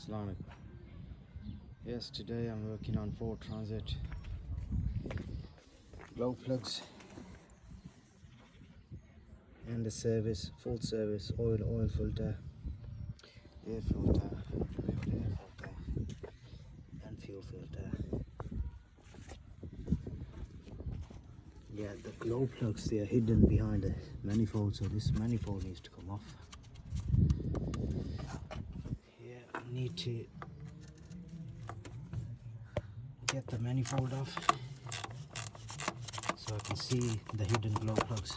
Assalamu alaikum. Yes, today I'm working on Ford Transit glow plugs and the service, full service, oil filter, air filter, air filter and fuel filter. Yeah, the glow plugs, they are hidden behind the manifold, so this manifold needs to come off. Yeah, I need to get the manifold off so I can see the hidden glow plugs.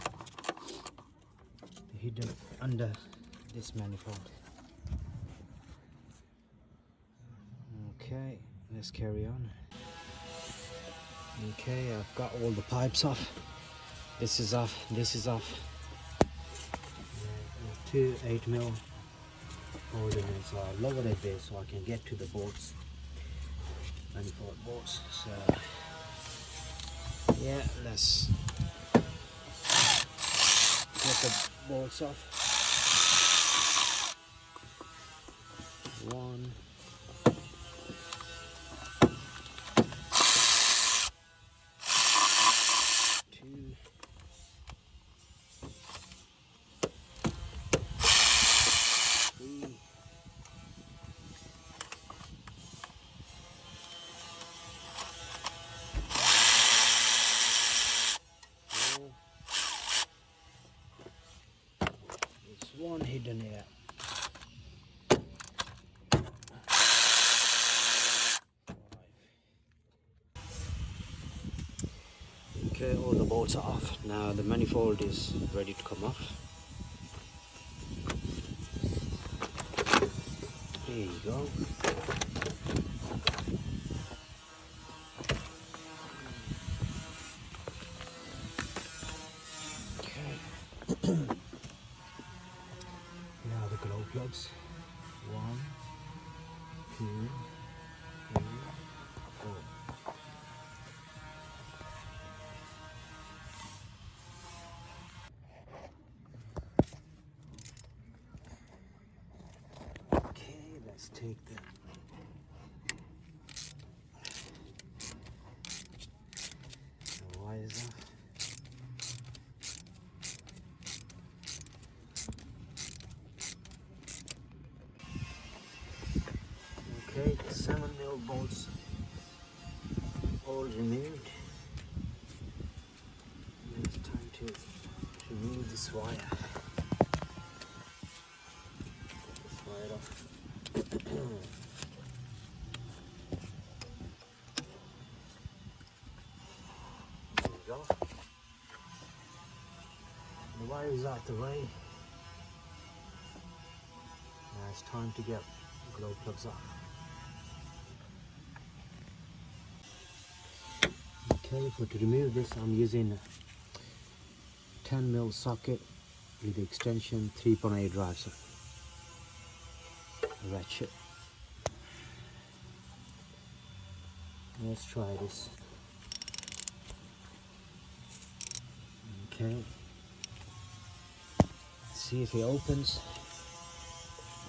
They're hidden under this manifold. Okay, let's carry on. Okay, I've got all the pipes off. This is off, this is off. Two 8mm holding it, so I've lowered it a bit so I can get to the bolts, manifold bolts. So yeah, let's get the bolts off. One, two, three, four. There's one hidden here. Okay, all the bolts are off. Now the manifold is ready to come off. There you go. Okay. Now the glow plugs. 1, 2, 3, 4. Okay, let's take the wires off. Okay, the 7mm bolts all removed. Now it's time to remove this wire. Get this wire off. There we go. The wire is out the way. Now it's time to get glow plugs off. Okay, to remove this I'm using a 10mm socket with the extension 3.8 drive, so ratchet. Let's try this. Okay, see if it opens.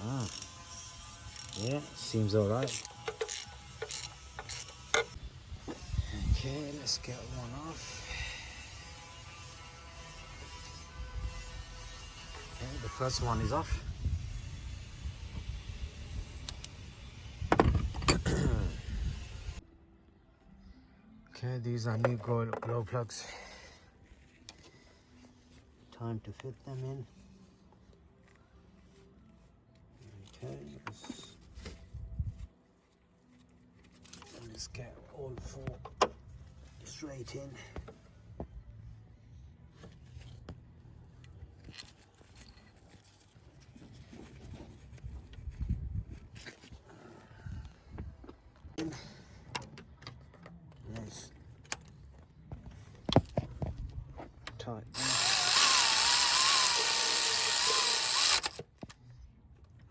Ah, yeah, seems alright. Okay, let's get one off. Okay, the first one is off. Okay, these are new glow plugs. Time to fit them in. Okay, let's get all 4 straight in. Let's tighten.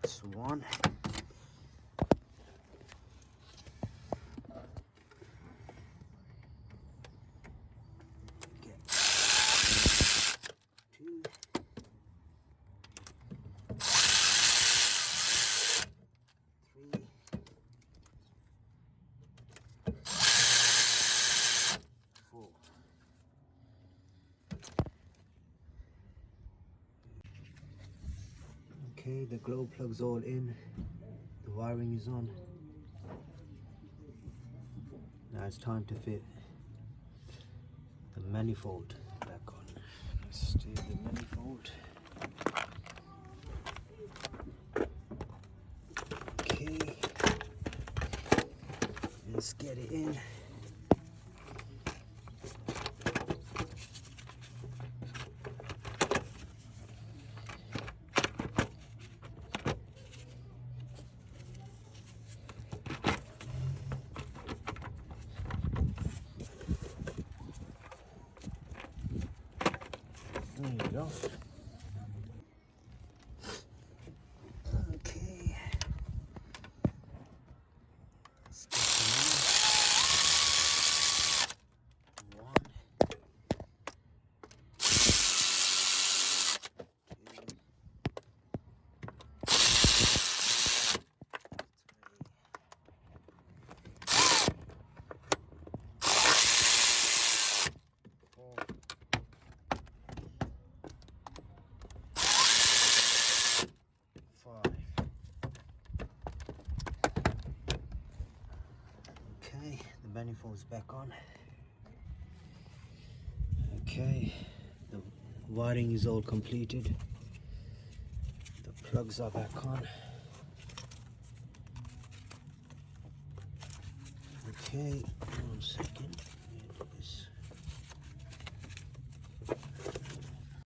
That's one. Get 2. 3. Okay, the glow plug's all in. The wiring is on. Now it's time to fit the manifold back on. Let's do the manifold. Okay, let's get it in. There you go. Okay. Let's get them on. One. Okay, the manifold's back on. Okay, the wiring is all completed. The plugs are back on. Okay, 1 second.